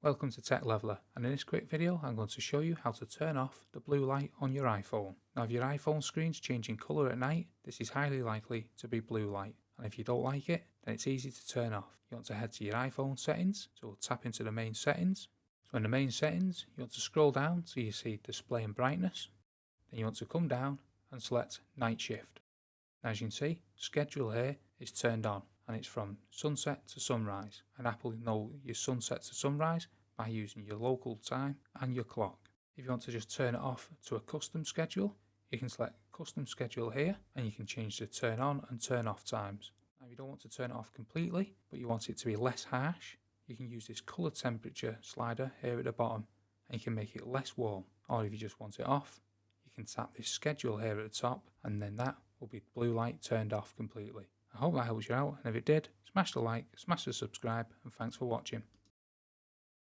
Welcome to Tech Leveler, and in this quick video I'm going to show you how to turn off the blue light on your iPhone. Now if your iPhone screen's changing colour at night, this is highly likely to be blue light, and if you don't like it, then it's easy to turn off. You want to head to your iPhone settings, so we'll tap into the main settings. So in the main settings, you want to scroll down till you see display and brightness, then you want to come down and select night shift. Now as you can see, schedule here is turned on, and it's from sunset to sunrise, and Apple know your sunset to sunrise by using your local time and your clock. If you want to just turn it off to a custom schedule, you can select custom schedule here, and you can change the turn on and turn off times. Now if you don't want to turn it off completely, but you want it to be less harsh, you can use this color temperature slider here at the bottom, and you can make it less warm. Or if you just want it off, you can tap this schedule here at the top, and then that will be blue light turned off completely. I hope that helps you out, and if it did, smash the like, smash the subscribe, and thanks for watching.